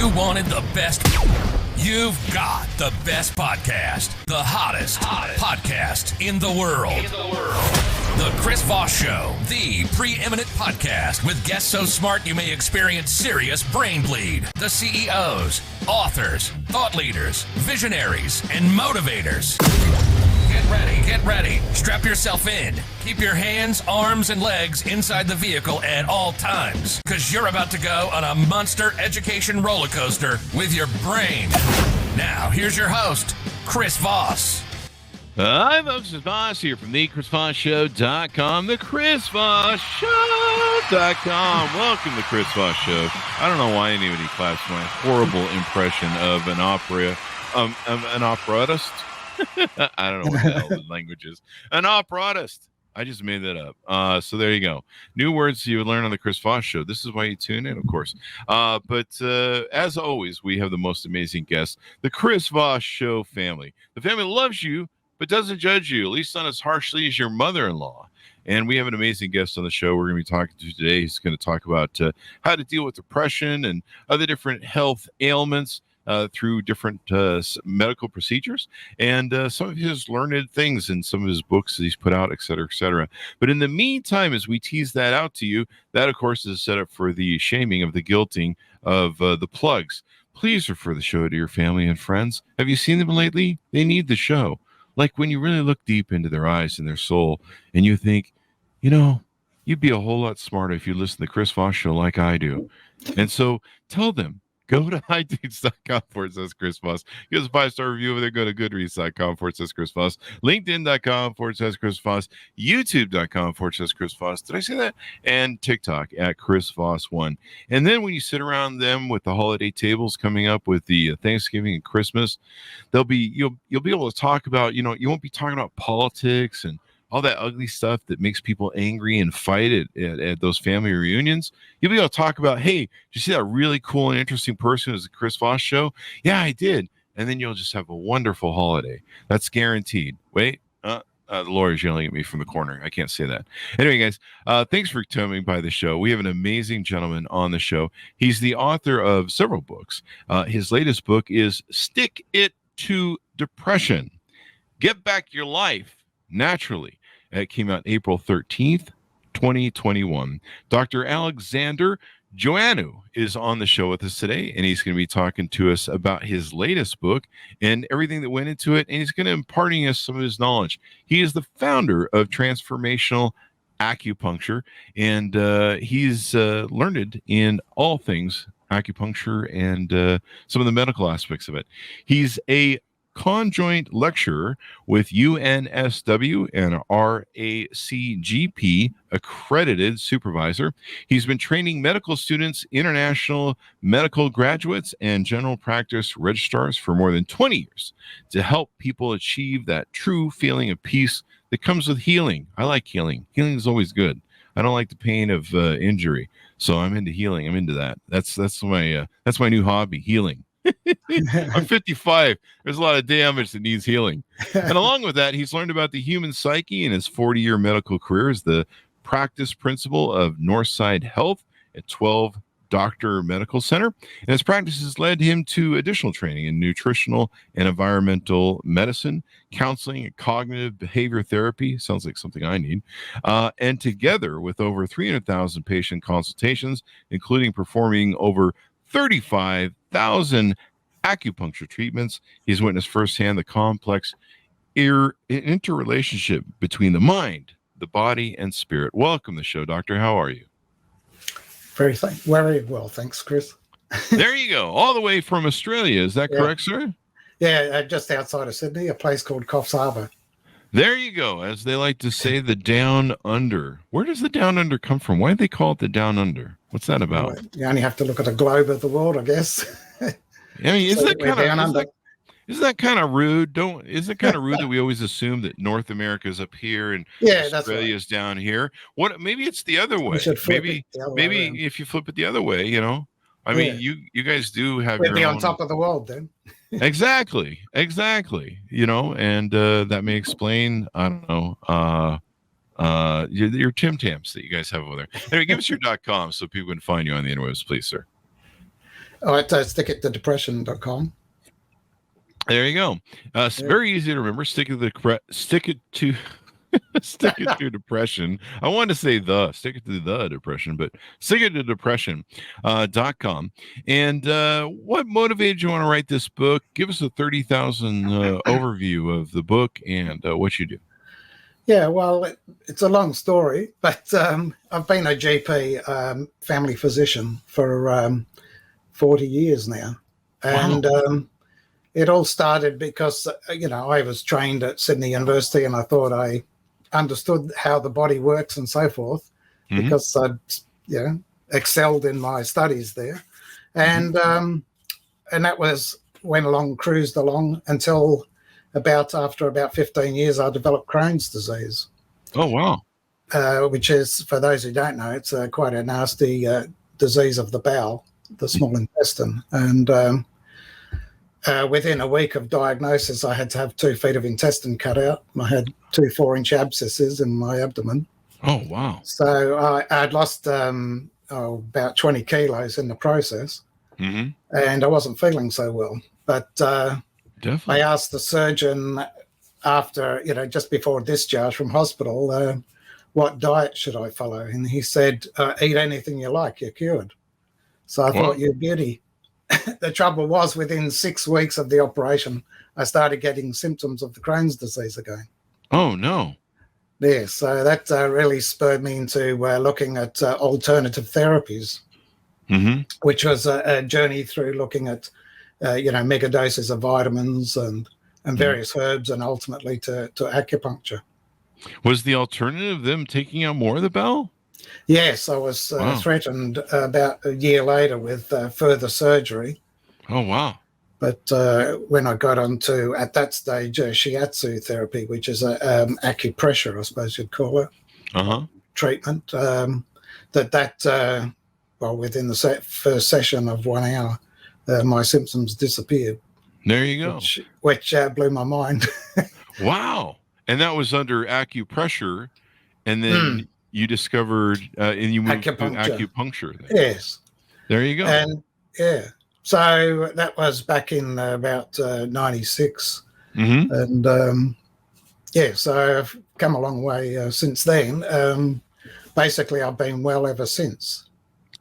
You wanted the best. You've got the best podcast. The hottest podcast in the world. The Chris Voss Show, the preeminent podcast with guests so smart you may experience serious brain bleed. The CEOs, authors, thought leaders, visionaries, and motivators. Get ready. Strap yourself in. Keep your hands, arms, and legs inside the vehicle at all times, because you're about to go on a monster education roller coaster with your brain. Now, here's your host, Chris Voss. Hi, folks. It's Voss here from the ChrisVossShow.com, the ChrisVossShow.com. Welcome to Chris Voss Show. I don't know why anybody claps my horrible impression of an opera, an operatist. I don't know what the hell the language is. An operatist. I just made that up. So there you go. New words you would learn on the Chris Voss Show. This is why you tune in, of course. But as always, we have the most amazing guests, the Chris Voss Show family. The family loves you, but doesn't judge you, at least not as harshly as your mother-in-law. And we have an amazing guest on the show we're going to be talking to today. He's going to talk about how to deal with depression and other different health ailments through different medical procedures, and some of his learned things in some of his books that he's put out, et cetera, et cetera. But in the meantime, as we tease that out to you, that, of course, is a setup for the shaming of the guilting of the plugs. Please refer the show to your family and friends. Have you seen them lately? They need the show. Like when you really look deep into their eyes and their soul, and you think, you know, you'd be a whole lot smarter if you listen to the Chris Voss Show like I do. And so tell them. Go to iTunes.com/Chris Voss. Give us a 5-star review over there. Go to Goodreads.com/Chris Voss. LinkedIn.com/Chris Voss. YouTube.com/Chris Voss. Did I say that? And TikTok at Chris Voss 1. And then when you sit around them with the holiday tables coming up with the Thanksgiving and Christmas, you'll be able to talk about, you won't be talking about politics and all that ugly stuff that makes people angry and fight at those family reunions. You'll be able to talk about, hey, did you see that really cool and interesting person as the Chris Voss Show? Yeah, I did. And then you'll just have a wonderful holiday. That's guaranteed. Wait, the lawyer's yelling at me from the corner. I can't say that. Anyway, guys, thanks for coming by the show. We have an amazing gentleman on the show. He's the author of several books. His latest book is Stick It to Depression. Get Back Your Life Naturally. It came out April 13th, 2021. Dr. Alexander Joannou is on the show with us today, and he's going to be talking to us about his latest book and everything that went into it, and he's going to imparting us some of his knowledge. He is the founder of Transformational Acupuncture, and he's learned in all things acupuncture and some of the medical aspects of it. He's a conjoint lecturer with UNSW and RACGP accredited supervisor. He's been training medical students, international medical graduates, and general practice registrars for more than 20 years to help people achieve that true feeling of peace that comes with healing. I like healing. Healing is always good. I don't like the pain of injury, so I'm into healing. I'm into that. That's my new hobby, healing. I'm 55. There's a lot of damage that needs healing. And along with that, he's learned about the human psyche in his 40-year medical career as the practice principal of Northside Health at 12 Doctor Medical Center. And his practice has led him to additional training in nutritional and environmental medicine, counseling, and cognitive behavior therapy. Sounds like something I need. And together with over 300,000 patient consultations, including performing over 35,000 acupuncture treatments, he's witnessed firsthand the complex interrelationship between the mind, the body, and spirit. Welcome to the show, Doctor. How are you? Very well, thanks, Chris. There you go. All the way from Australia. Is that correct, sir? Yeah, just outside of Sydney, a place called Coffs Harbour. There you go. As they like to say, the down under. Where does the down under come from? Why do they call it the down under? What's that about? Well, you only have to look at the globe of the world, I guess. I mean, isn't that kind of rude? Isn't it kind of rude that we always assume that North America is up here and Australia is down here? What? Maybe it's the other way. Maybe if you flip it the other way, I mean, you guys do have your own on top of the world then. Exactly. And that may explain, I don't know, your Tim Tams that you guys have over there. Anyway, give us your .com so people can find you on the interwebs, please, sir. Oh, at stickittodepression.com. There you go. It's very easy to remember. Stick it to stick it to depression. I wanted to say stick it to the depression, but stick it to depression.com. And what motivated you want to write this book? Give us a 30,000 overview of the book and what you do. Yeah, well, it's a long story, but I've been a GP, family physician, for 40 years now. And it all started because, I was trained at Sydney University and I thought I understood how the body works and so forth, because I'd, excelled in my studies there. And that cruised along until after about 15 years, I developed Crohn's disease. Oh, wow. Which is, for those who don't know, it's quite a nasty disease of the bowel, the small intestine. And within a week of diagnosis, I had to have 2 feet of intestine cut out. I had 2 4-inch abscesses in my abdomen. Oh, wow. So I'd lost about 20 kilos in the process, and I wasn't feeling so well. But definitely, I asked the surgeon after, just before discharge from hospital, what diet should I follow? And he said, eat anything you like, you're cured. So I thought, you beauty. The trouble was, within 6 weeks of the operation, I started getting symptoms of the Crohn's disease again. Oh, no. Yeah, so that really spurred me into looking at alternative therapies, which was a journey through looking at, mega doses of vitamins and various herbs, and ultimately to acupuncture. Was the alternative them taking out more of the bowel? Yes, I was threatened about a year later with further surgery. Oh, wow. But when I got onto, at that stage, shiatsu therapy, which is acupressure, I suppose you'd call it, treatment, within the first session of 1 hour, my symptoms disappeared. There you go. Which blew my mind. Wow. And that was under acupressure, and then you discovered, and you moved to acupuncture. Then. Yes. There you go. And so that was back in about 96. And so I've come a long way since then. Basically, I've been well ever since.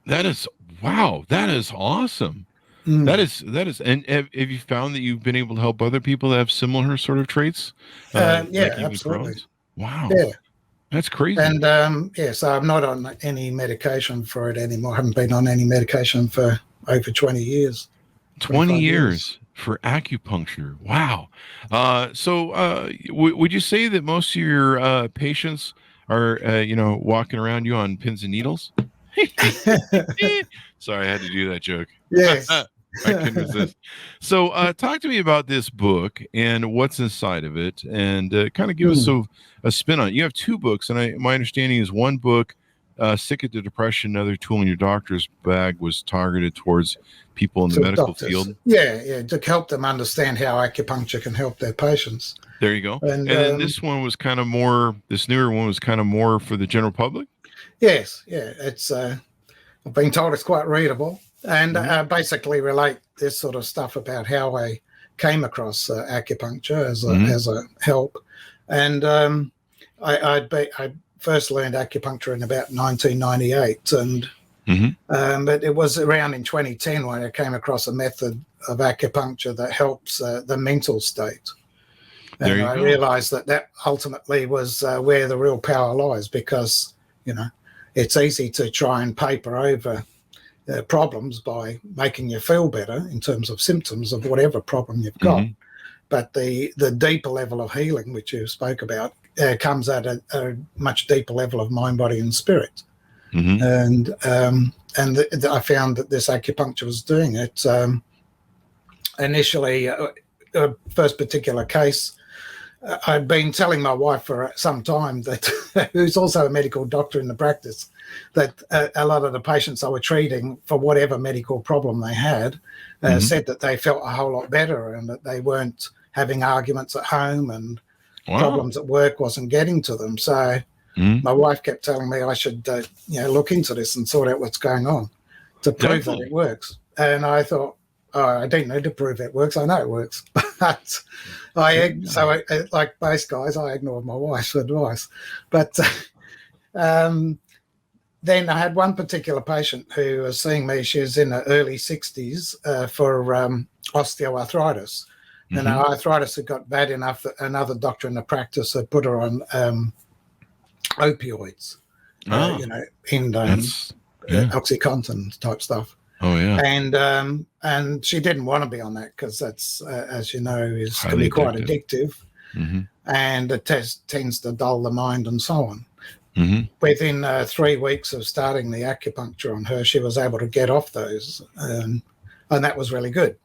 That is, wow. That is awesome. That is, and have you found that you've been able to help other people that have similar sort of traits? Absolutely. Wow. Yeah. That's crazy. And so I'm not on any medication for it anymore. I haven't been on any medication for over 20 years. 20 years for acupuncture. Wow. So would you say that most of your patients are, walking around you on pins and needles? Sorry, I had to do that joke. Yes. I couldn't resist. So talk to me about this book and what's inside of it, and kind of give us a spin on it. You have 2 books, and my understanding is one book, Stick It to Depression, Another Tool in Your Doctor's Bag, was targeted towards people in the medical field. Yeah, to help them understand how acupuncture can help their patients. There you go. And then this one was kind of more, this newer one was kind of more for the general public? Yes, it's I've been told it's quite readable, and basically relate this sort of stuff about how I came across acupuncture as a help. And I first learned acupuncture in about 1998, and but it was around in 2010 when I came across a method of acupuncture that helps the mental state. And I realized that ultimately was where the real power lies, because, it's easy to try and paper over problems by making you feel better in terms of symptoms of whatever problem you've got. But the deeper level of healing, which you spoke about, comes at a much deeper level of mind, body, and spirit. And I found that this acupuncture was doing it. Initially, first particular case, I'd been telling my wife for some time, that who's also a medical doctor in the practice, that a lot of the patients I were treating for whatever medical problem they had said that they felt a whole lot better, and that they weren't having arguments at home, and problems at work wasn't getting to them. So my wife kept telling me I should look into this and sort out what's going on to prove that it works. And I thought, oh, I don't need to prove it works. I know it works. But like most guys, I ignored my wife's advice. But then I had one particular patient who was seeing me. She was in her early 60s for osteoarthritis. And her arthritis had got bad enough that another doctor in the practice had put her on opioids, in OxyContin type stuff. Oh yeah. And she didn't want to be on that because that's, as you know, can be quite addictive, and it tends to dull the mind and so on. Within 3 weeks of starting the acupuncture on her, she was able to get off those, and that was really good.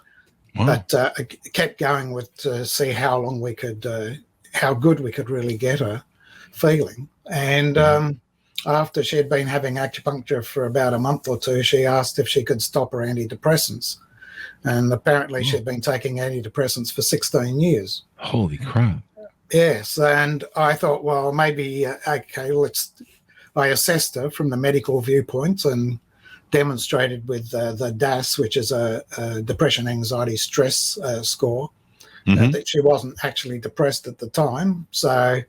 Wow. But I kept going to see how long we could, how good we could really get her feeling. And after she had been having acupuncture for about a month or two, she asked if she could stop her antidepressants. And apparently she'd been taking antidepressants for 16 years. Holy crap. Yes. And I thought, well, maybe, I assessed her from the medical viewpoint and demonstrated with the DAS, which is a depression, anxiety, stress score, that she wasn't actually depressed at the time. So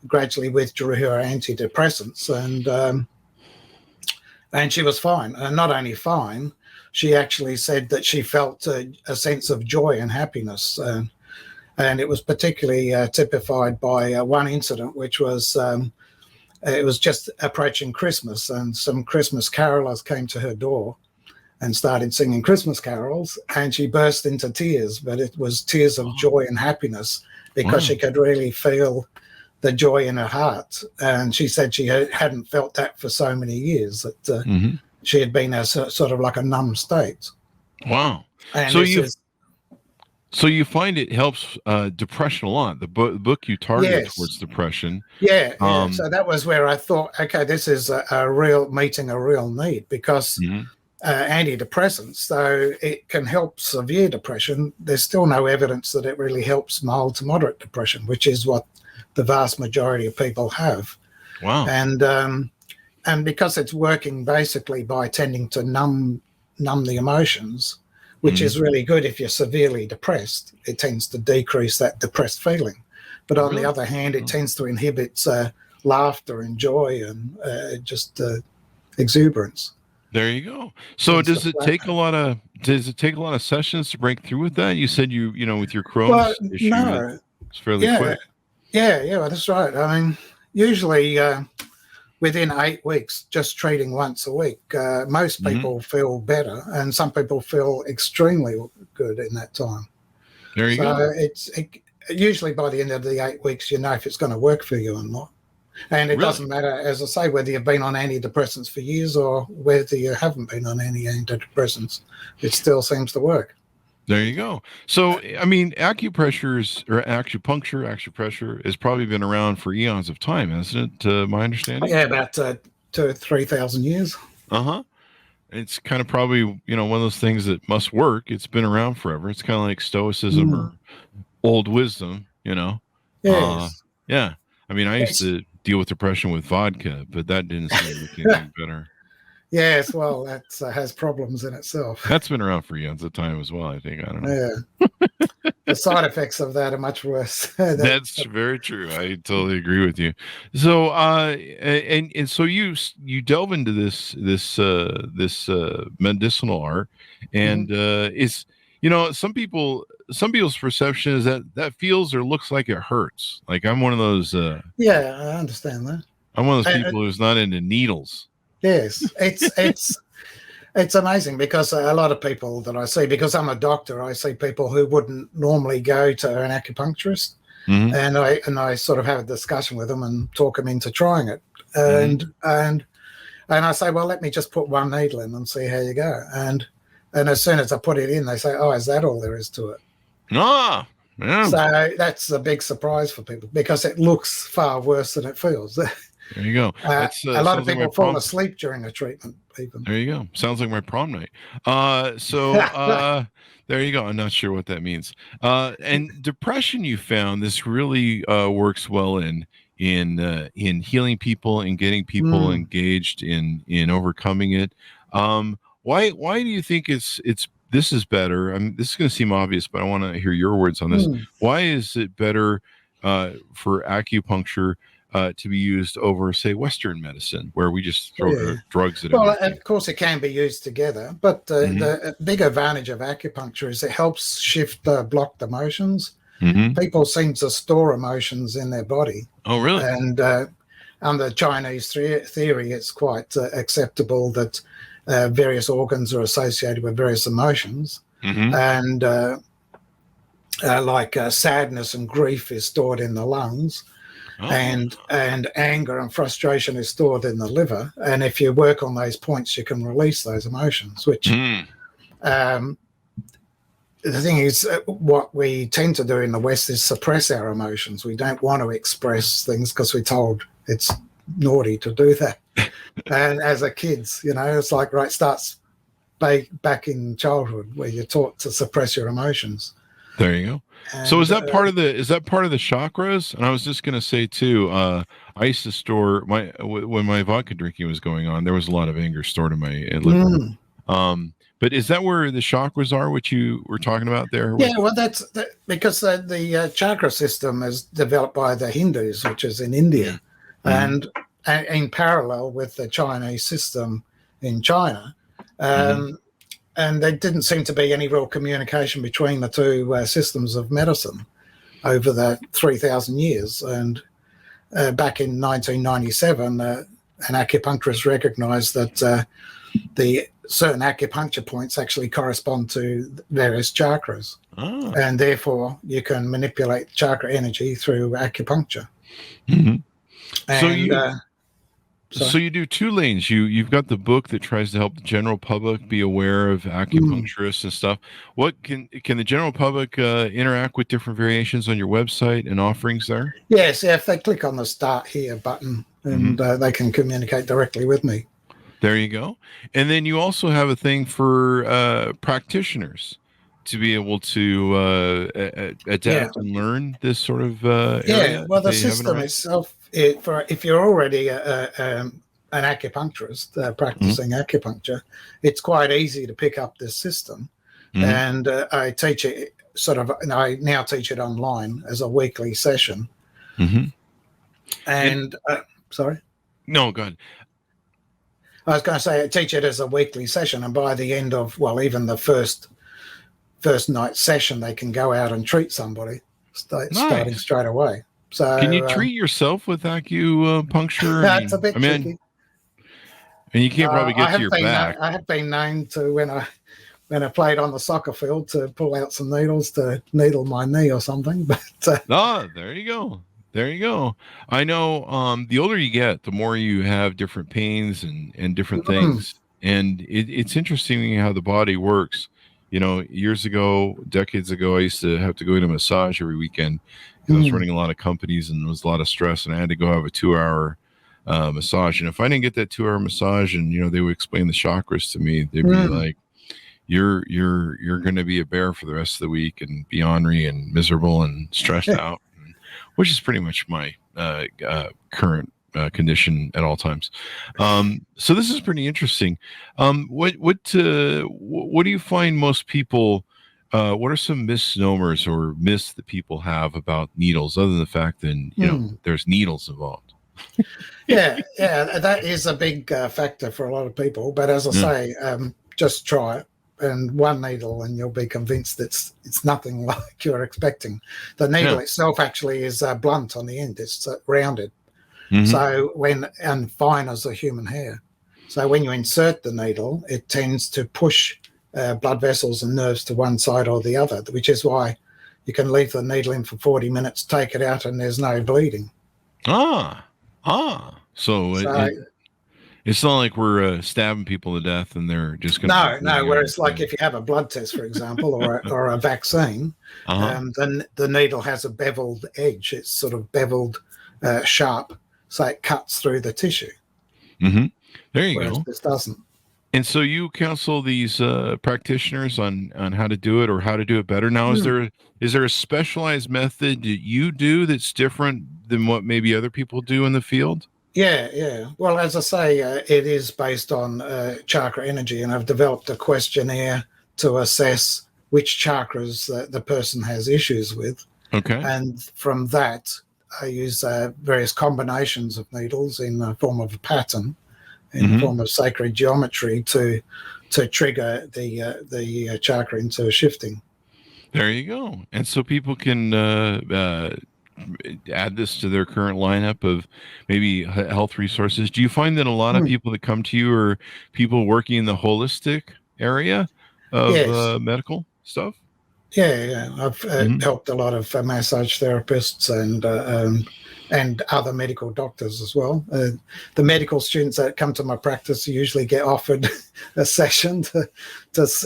gradually withdrew her antidepressants, and she was fine. And not only fine, she actually said that she felt a sense of joy and happiness. And it was particularly typified by one incident, which was it was just approaching Christmas, and some Christmas carolers came to her door and started singing Christmas carols, and she burst into tears, but it was tears of joy and happiness because she could really feel the joy in her heart. And she said she hadn't felt that for so many years, that she had been in a sort of like a numb state. Wow. And so you find it helps depression a lot. The book you target towards depression. Yeah. So that was where I thought, okay, this is meeting a real need, because antidepressants, though it can help severe depression, there's still no evidence that it really helps mild to moderate depression, which is what the vast majority of people have. Wow. And because it's working basically by tending to numb the emotions, which is really good if you're severely depressed, it tends to decrease that depressed feeling. But on the other hand, it tends to inhibit laughter and joy and just exuberance. There you go. So does it take a lot of sessions to break through with that? You said you with your Crohn's issue, no. It's fairly quick. Yeah, that's right. I mean, usually within 8 weeks, just treating once a week, most people feel better, and some people feel extremely good in that time. There you go. So usually by the end of the 8 weeks, you know if it's going to work for you or not. And it doesn't matter, as I say, whether you've been on antidepressants for years or whether you haven't been on any antidepressants, it still seems to work. There you go. So, I mean, acupuncture has probably been around for eons of time, hasn't it? My understanding. Yeah, about 2,000 to 3,000 years. It's kind of probably, one of those things that must work. It's been around forever. It's kind of like Stoicism or old wisdom, Yes. Yeah. I mean, I used to deal with depression with vodka, but that didn't seem to make anything better. Yes, well, that has problems in itself. That's been around for eons of time as well, I think. I don't know. Yeah. The side effects of that are much worse. That's very true. I totally agree with you. So, and so you delve into this medicinal art, and it's some people's perception is that feels or looks like it hurts. Like I'm one of those. Yeah, I understand that. I'm one of those people who's not into needles. Yes, it's amazing because a lot of people that I see, because I'm a doctor, I see people who wouldn't normally go to an acupuncturist, and I sort of have a discussion with them and talk them into trying it, and I say, well, let me just put one needle in and see how you go, and as soon as I put it in, they say, oh, is that all there is to it? Yeah. So that's a big surprise for people because it looks far worse than it feels. There you go. A lot of people fall asleep during a treatment. Even. There you go. Sounds like my prom night. There you go. I'm not sure what that means. And depression, you found this really works well in healing people and getting people engaged in overcoming it. Why do you think this is better? I mean, this is going to seem obvious, but I want to hear your words on this. Why is it better for acupuncture to be used over, say, Western medicine, where we just throw drugs at Well, everything? of course, it can be used together, but the big advantage of acupuncture is it helps shift blocked emotions. People seem to store emotions in their body. Oh, really? And under Chinese theory, it's quite acceptable that various organs are associated with various emotions. And like sadness and grief is stored in the lungs. And anger and frustration is stored in the liver. And if you work on those points, you can release those emotions, which the thing is, what we tend to do in the West is suppress our emotions. We don't want to express things because we're told it's naughty to do that. And as a kids, it's like, starts back in childhood where you're taught to suppress your emotions. There you go. And, so is that part of the chakras? And I was just going to say too, I used to store when my vodka drinking was going on, there was a lot of anger stored in my liver. But is that where the chakras are, which you were talking about there? Yeah, well, that's because the chakra system is developed by the Hindus, which is in India, and in parallel with the Chinese system in China. And there didn't seem to be any real communication between the two systems of medicine over the 3,000 years. And back in 1997, an acupuncturist recognized that the certain acupuncture points actually correspond to various chakras. And therefore, you can manipulate chakra energy through acupuncture. And, so you do two lanes. You've got the book that tries to help the general public be aware of acupuncturists and stuff. What can the general public interact with different variations on your website and offerings there? Yes, if they click on the Start Here button, and they can communicate directly with me. There you go. And then you also have a thing for practitioners to be able to adapt and learn this sort of area. Well, the system itself, if you're already an acupuncturist practicing acupuncture, it's quite easy to pick up this system. And I teach it I now teach it online as a weekly session. And sorry? No, go ahead. I was going to say I teach it as a weekly session, and by the end of, even the first night session, they can go out and treat somebody starting straight away. So can you treat yourself with acupuncture? That's a bit tricky. And you can't probably get to your back. I have been known to, when I played on the soccer field, to pull out some needles to needle my knee or something. But there you go. There you go. I know the older you get, the more you have different pains and different things. And it's interesting how the body works. Years ago, decades ago, I used to have to go to a massage every weekend. I was running a lot of companies and there was a lot of stress, and I had to go have a 2-hour massage. And if I didn't get that 2-hour massage and, they would explain the chakras to me, they'd be like, you're going to be a bear for the rest of the week and be ornery and miserable and stressed out. Which is pretty much my current condition at all times. So this is pretty interesting. What do you find most people? What are some misnomers or myths that people have about needles, other than the fact that there's needles involved? Yeah, that is a big factor for a lot of people. But as I say, just try it. And one needle, and you'll be convinced it's nothing like you're expecting. The needle itself actually is blunt on the end; it's rounded, so and fine as a human hair. So when you insert the needle, it tends to push blood vessels and nerves to one side or the other, which is why you can leave the needle in for 40 minutes, take it out, and there's no bleeding. So it's not like we're stabbing people to death and they're just going to... No. Whereas like if you have a blood test, for example, or a vaccine, then the needle has a beveled edge. It's sort of beveled sharp, so it cuts through the tissue. There you go. This doesn't. And so you counsel these practitioners on how to do it or how to do it better. Now, is there a specialized method that you do that's different than what maybe other people do in the field? Yeah. Well, as I say, it is based on chakra energy, and I've developed a questionnaire to assess which chakras the person has issues with. Okay. And from that, I use various combinations of needles in the form of a pattern, in the form of sacred geometry to trigger the chakra into shifting. There you go. And so people can add this to their current lineup of maybe health resources. Do you find that a lot of people that come to you are people working in the holistic area of Yes. medical stuff? Yeah. I've helped a lot of massage therapists and other medical doctors as well. The medical students that come to my practice usually get offered a session to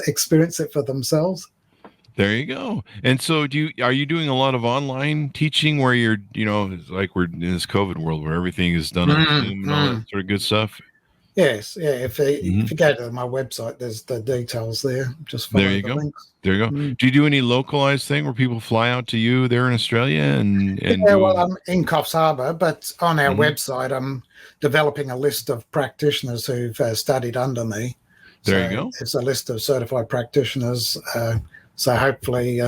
experience it for themselves. There you go. And so are you doing a lot of online teaching where you're, it's like we're in this COVID world where everything is done on Zoom and all that sort of good stuff? Yes, yeah. If you go to my website, there's the details there. Just follow the links. There you go. Do you do any localized thing where people fly out to you there in Australia and well, I'm in Coffs Harbour, but on our website, I'm developing a list of practitioners who've studied under me. There you go. It's a list of certified practitioners. So hopefully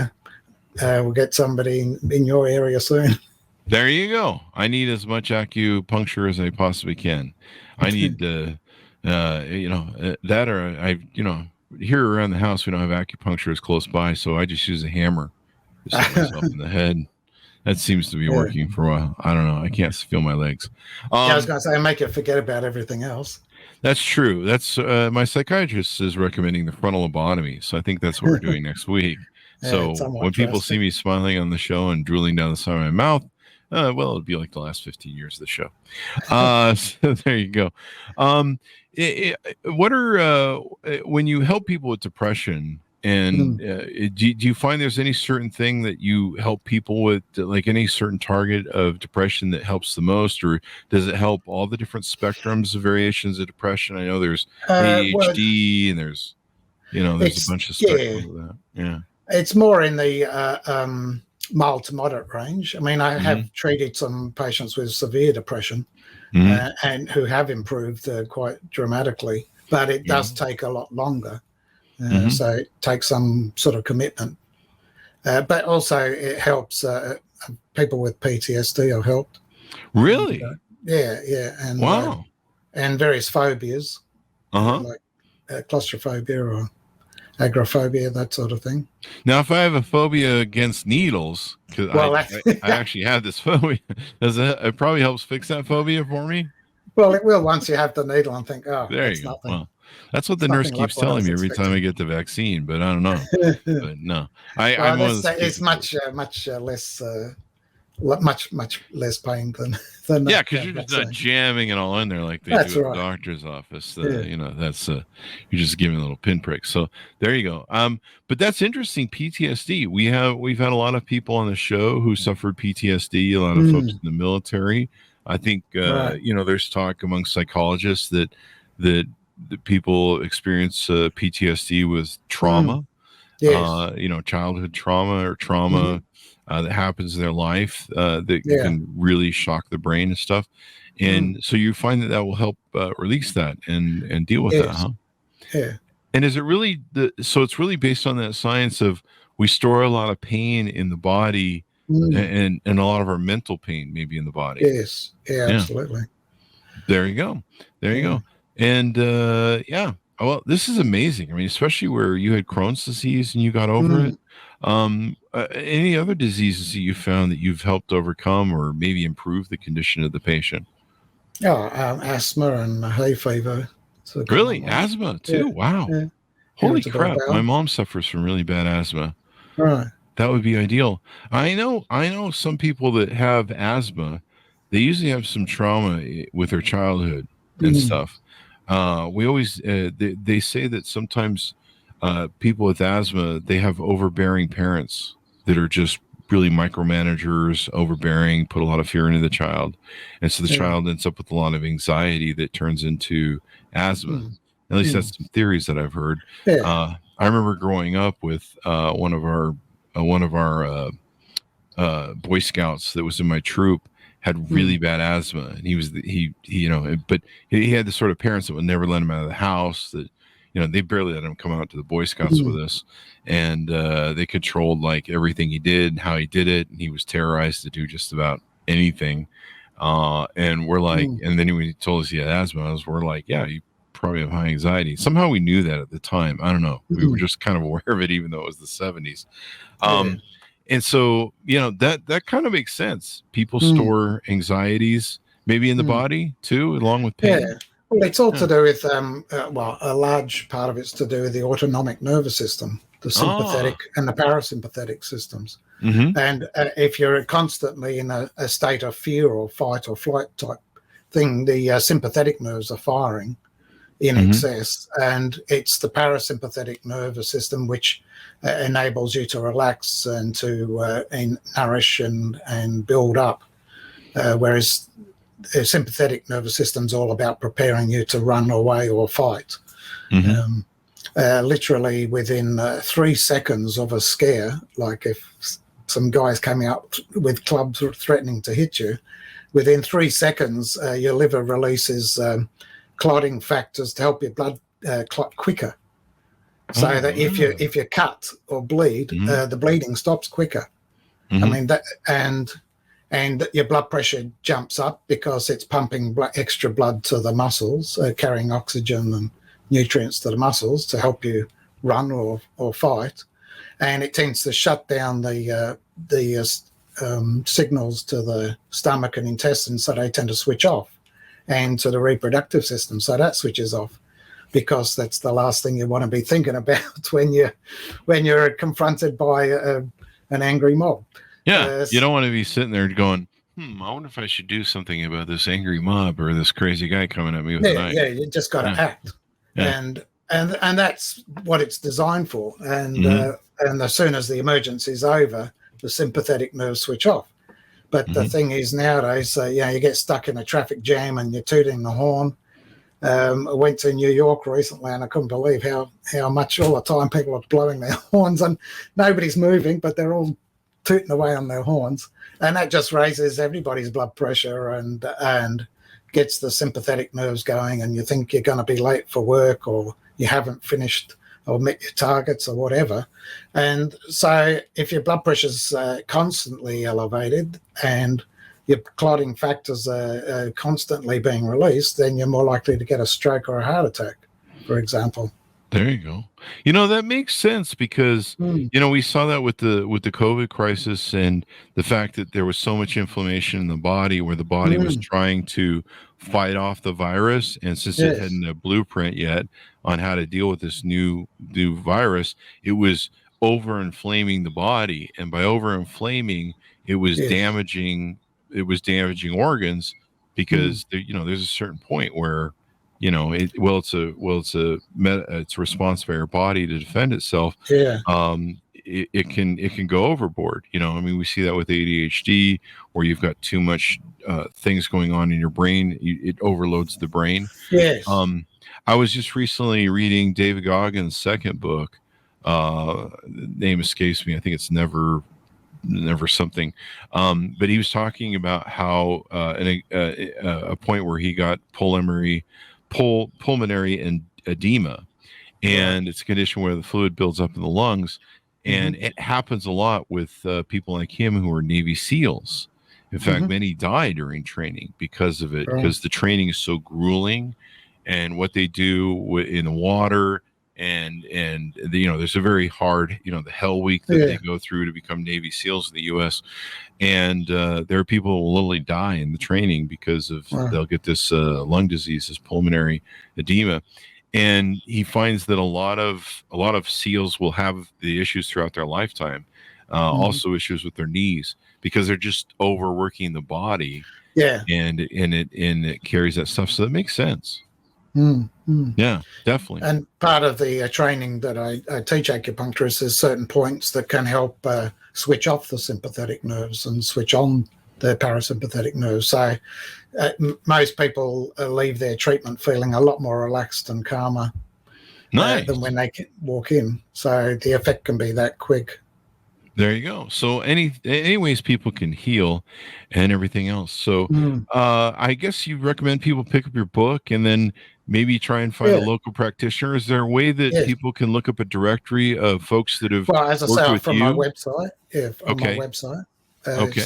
we'll get somebody in your area soon. There you go. I need as much acupuncture as I possibly can. I need that, or here around the house we don't have acupuncture as close by, so I just use a hammer to hit myself in the head. That seems to be working for a while. I don't know. I can't feel my legs. I was going to say, I make you forget about everything else. That's true. That's my psychiatrist is recommending the frontal lobotomy, so I think that's what we're doing next week. So when people see me smiling on the show and drooling down the side of my mouth, well, it'll be like the last 15 years of the show. So there you go. What are when you help people with depression, and do you find there's any certain thing that you help people with, like any certain target of depression that helps the most, or does it help all the different spectrums of variations of depression? I know there's ADHD and there's a bunch of spectrums of that. Yeah. It's more in the mild to moderate range. I mean, I have treated some patients with severe depression and who have improved quite dramatically, but it does take a lot longer. So it takes some sort of commitment. But also it helps people with PTSD are helped. Really? Yeah. And, wow. And various phobias, like claustrophobia or agoraphobia, that sort of thing. Now, if I have a phobia against needles, because I actually have this phobia, it probably helps fix that phobia for me? Well, it will once you have the needle and think, there you go. Nothing. Well, that's what the nurse keeps telling me every time I get the vaccine, but I don't know. But no, it's much less. Much less pain than because you're just not jamming it all in there like they do at the doctor's office. That's you're just giving a little pinprick. So there you go. But that's interesting. PTSD. We've had a lot of people on the show who suffered PTSD. A lot of folks in the military. I think there's talk among psychologists that people experience PTSD with trauma. Childhood trauma or trauma. That happens in their life that can really shock the brain and stuff. And so you find that will help release that and deal with that, huh? Yeah. And is it really so it's really based on that science of we store a lot of pain in the body and a lot of our mental pain maybe in the body. Yes. Yeah, absolutely. There you go. And well, this is amazing. I mean, especially where you had Crohn's disease and you got over it. Any other diseases that you found that you've helped overcome or maybe improve the condition of the patient? Asthma and hay fever. So really? Asthma too? Wow. Yeah. Holy crap. My mom suffers from really bad asthma. Right. That would be ideal. I know some people that have asthma, they usually have some trauma with their childhood and stuff. We always, they say that sometimes people with asthma, they have overbearing parents that are just really micromanagers, overbearing, put a lot of fear into the child. And so the child ends up with a lot of anxiety that turns into asthma. At least that's some theories that I've heard. I remember growing up with one of our Boy Scouts that was in my troop had really bad asthma, and but he had the sort of parents that would never let him out of the house. That they barely let him come out to the Boy Scouts with us, and they controlled like everything he did and how he did it, and he was terrorized to do just about anything. And we're like, and then when he told us he had asthma, we're like, yeah, you probably have high anxiety. Somehow we knew that at the time. I don't know. We were just kind of aware of it, even though it was the 70s. And so, that kind of makes sense. People store anxieties maybe in the body too, along with pain. Yeah. Well, it's all to do with, a large part of it's to do with the autonomic nervous system, the sympathetic and the parasympathetic systems. And if you're constantly in a state of fear or fight or flight type thing, the sympathetic nerves are firing in excess, and it's the parasympathetic nervous system which enables you to relax and to nourish and build up, whereas the sympathetic nervous system is all about preparing you to run away or fight. Literally within 3 seconds of a scare, like if some guy's coming up with clubs threatening to hit you, within 3 seconds your liver releases clotting factors to help your blood clot quicker, so that if you cut or bleed, the bleeding stops quicker. I mean that, and your blood pressure jumps up because it's pumping extra blood to the muscles, carrying oxygen and nutrients to the muscles to help you run or fight, and it tends to shut down the signals to the stomach and intestines, so they tend to switch off, and to the reproductive system, so that switches off, because that's the last thing you want to be thinking about when you're confronted by an angry mob. Yeah, you don't want to be sitting there going, I wonder if I should do something about this angry mob or this crazy guy coming at me with a knife. Yeah, you just got to act, and that's what it's designed for. And as soon as the emergency's over, the sympathetic nerves switch off. But the thing is, nowadays, you get stuck in a traffic jam and you're tooting the horn. I went to New York recently, and I couldn't believe how much all the time people are blowing their horns, and nobody's moving, but they're all tooting away on their horns, and that just raises everybody's blood pressure and gets the sympathetic nerves going, and you think you're going to be late for work, or you haven't finished or met your targets or whatever. And so if your blood pressure's constantly elevated and your clotting factors are constantly being released, then you're more likely to get a stroke or a heart attack, for example. There you go. That makes sense, because we saw that with the COVID crisis, and the fact that there was so much inflammation in the body, where the body was trying to fight off the virus, and since it hadn't a blueprint yet on how to deal with this new virus, it was over-inflaming the body, and by over-inflaming, it was damaging organs, because there's a certain point where it's a response by your body to defend itself. It can go overboard. We see that with ADHD, where you've got too much things going on in your brain. It overloads the brain. I was just recently reading David Goggins' second book. The name escapes me. I think it's Never something. But he was talking about how a point where he got pulmonary edema, and it's a condition where the fluid builds up in the lungs, and it happens a lot with people like him who are Navy SEALs. In fact, many die during training because of it, because the training is so grueling, and what they do in the water, and there's a very hard, the hell week that they go through to become Navy SEALs in the U.S. And there are people who will literally die in the training because of they'll get this lung disease, this pulmonary edema. And he finds that a lot of SEALs will have the issues throughout their lifetime, also issues with their knees, because they're just overworking the body. And it carries that stuff. So that makes sense. Yeah, definitely. And part of the training that I teach acupuncturists is certain points that can help switch off the sympathetic nerves and switch on the parasympathetic nerves. So most people leave their treatment feeling a lot more relaxed and calmer than when they walk in. So the effect can be that quick. There you go. So any ways people can heal and everything else. So I guess you recommend people pick up your book and then maybe try and find a Yeah. local practitioner. Is there a way that Yes. people can look up a directory of folks that have Well, as I worked say, with from you? my website, on my Okay. website, Okay.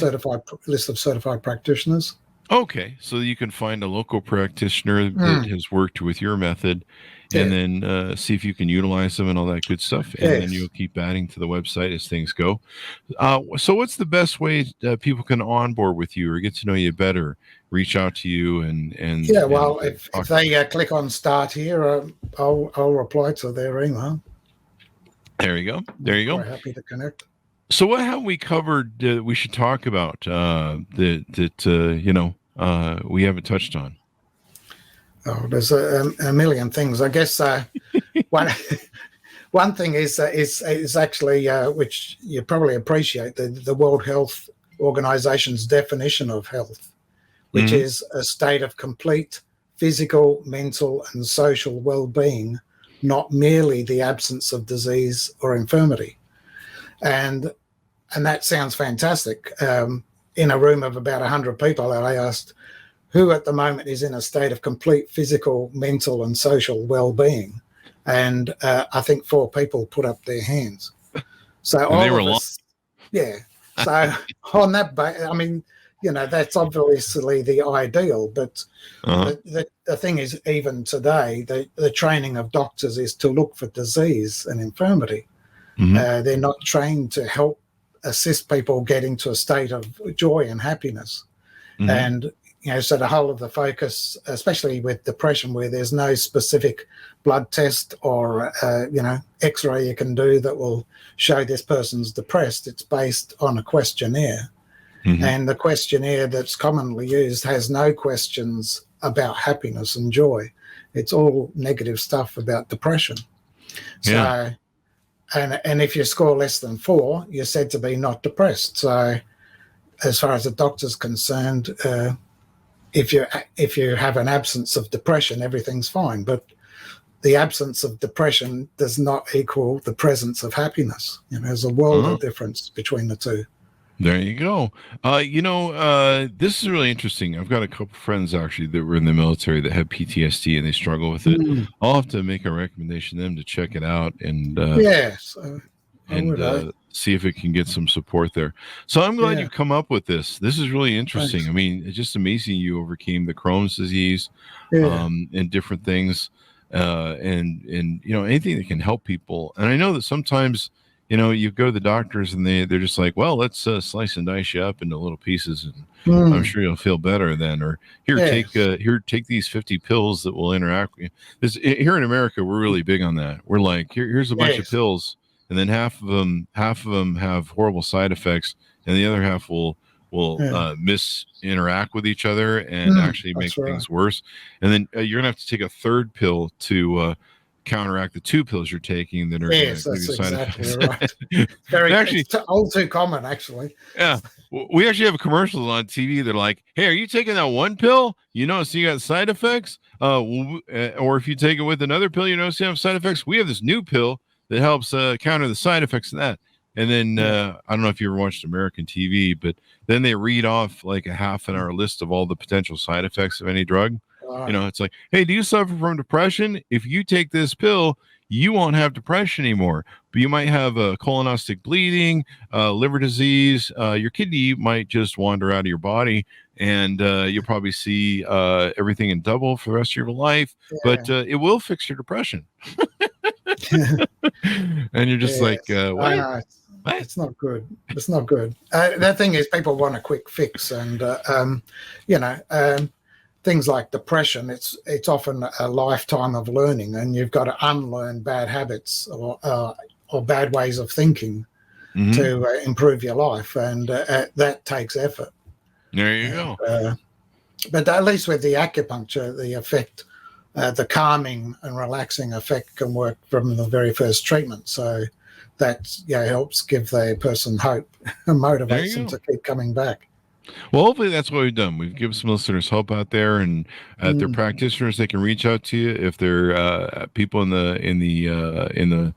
list of certified practitioners. Okay. So you can find a local practitioner that has worked with your method and then see if you can utilize them and all that good stuff. And then Yes. you'll keep adding to the website as things go. So what's the best way people can onboard with you or get to know you better, reach out to you and Yeah, well, and if talk they click on start here, I'll reply to their email. There you go. There you go. Quite happy to connect. So what have we covered we should talk about that we haven't touched on? Oh, there's a million things. I guess one thing is actually which you probably appreciate the World Health Organization's definition of health, which is a state of complete physical, mental, and social well-being, not merely the absence of disease or infirmity. And that sounds fantastic. In a room of about 100 people, I asked, who at the moment is in a state of complete physical, mental, and social well-being? And I think 4 people put up their hands. So And they all were of us, yeah. So on that, I mean, that's obviously the ideal, but the thing is, even today, the training of doctors is to look for disease and infirmity. They're not trained to help assist people get into a state of joy and happiness. And so the whole of the focus, especially with depression, where there's no specific blood test or X-ray you can do that will show this person's depressed, it's based on a questionnaire. And the questionnaire that's commonly used has no questions about happiness and joy. It's all negative stuff about depression. So, and if you score less than 4, you're said to be not depressed. So as far as the doctor's concerned, if you have an absence of depression, everything's fine. But the absence of depression does not equal the presence of happiness. There's a world of difference between the two. There you go. This is really interesting. I've got a couple friends actually that were in the military that have PTSD and they struggle with it. I'll have to make a recommendation to them to check it out and see if it can get some support there. So I'm glad you've come up with this. This is really interesting. Thanks. I mean, it's just amazing you overcame the Crohn's disease and different things and anything that can help people. And I know that sometimes you go to the doctors and they're just like, well, let's slice and dice you up into little pieces and I'm sure you'll feel better then. Or take these 50 pills that will interact with you. Here in America, we're really big on that. We're like, here's a bunch of pills, and then half of them have horrible side effects, and the other half will interact with each other and actually make things worse. And then you're gonna have to take a third pill to counteract the 2 pills you're taking that are that's exactly right. It's all too common, actually. Yeah, we actually have commercials on TV. They're like, "Hey, are you taking that one pill? So you got side effects. Or if you take it with another pill, you have side effects. We have this new pill that helps counter the side effects of that." And then I don't know if you ever watched American TV, but then they read off like a half an hour list of all the potential side effects of any drug. It's like, hey, do you suffer from depression? If you take this pill, you won't have depression anymore, but you might have a colonostic bleeding, liver disease. Your kidney might just wander out of your body, and you'll probably see everything in double for the rest of your life. But it will fix your depression. And you're just like, what? It's not good. It's not good. The thing is, people want a quick fix, and things like depression, it's often a lifetime of learning, and you've got to unlearn bad habits or bad ways of thinking to improve your life, and that takes effort. There you go. But at least with the acupuncture, the effect, the calming and relaxing effect can work from the very first treatment. So that helps give the person hope and motivates them to keep coming back. Well, hopefully that's what we've done. We've given some listeners hope out there, and their practitioners, they can reach out to you if they're people in the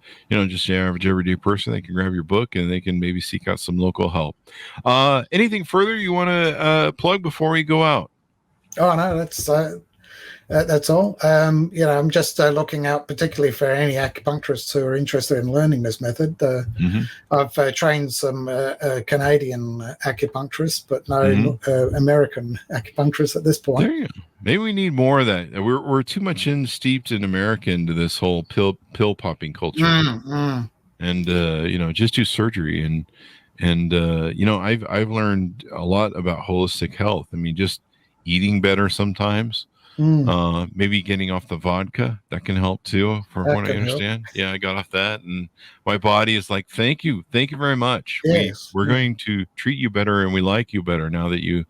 just the average everyday person. They can grab your book and they can maybe seek out some local help. Anything further you want to plug before we go out? Oh no, that's all. I'm just looking out particularly for any acupuncturists who are interested in learning this method. I've trained some Canadian acupuncturists, but no American acupuncturists at this point. There you go. Maybe we need more of that. We're too much steeped in America into this whole pill popping culture, and just do surgery and I've learned a lot about holistic health. I mean, just eating better sometimes. Maybe getting off the vodka, that can help too, from what I understand. Yeah, I got off that, and my body is like, thank you very much. Yes. We're going to treat you better, and we like you better now that you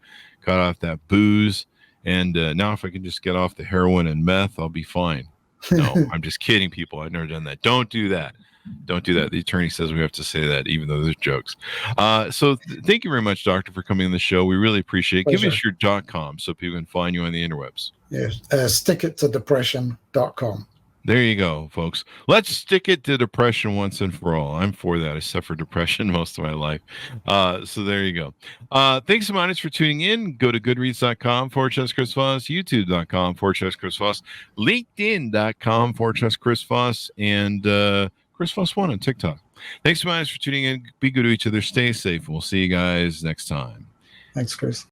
got off that booze. And now if I can just get off the heroin and meth, I'll be fine. No, I'm just kidding, people. I've never done that. Don't do that. Don't do that. The attorney says we have to say that, even though there's jokes. So thank you very much, Doctor, for coming on the show. We really appreciate it. Pleasure. Give us your .com so people can find you on the interwebs. Yes, stickittodepression.com. There you go, folks. Let's stick it to depression once and for all. I'm for that. I suffered depression most of my life. So there you go. Thanks so much for tuning in. Go to goodreads.com/Chris Voss, youtube.com/Chris Voss, linkedin.com/Chris Voss, and Chris Voss 1 on TikTok. Thanks so much for tuning in. Be good to each other. Stay safe. We'll see you guys next time. Thanks, Chris.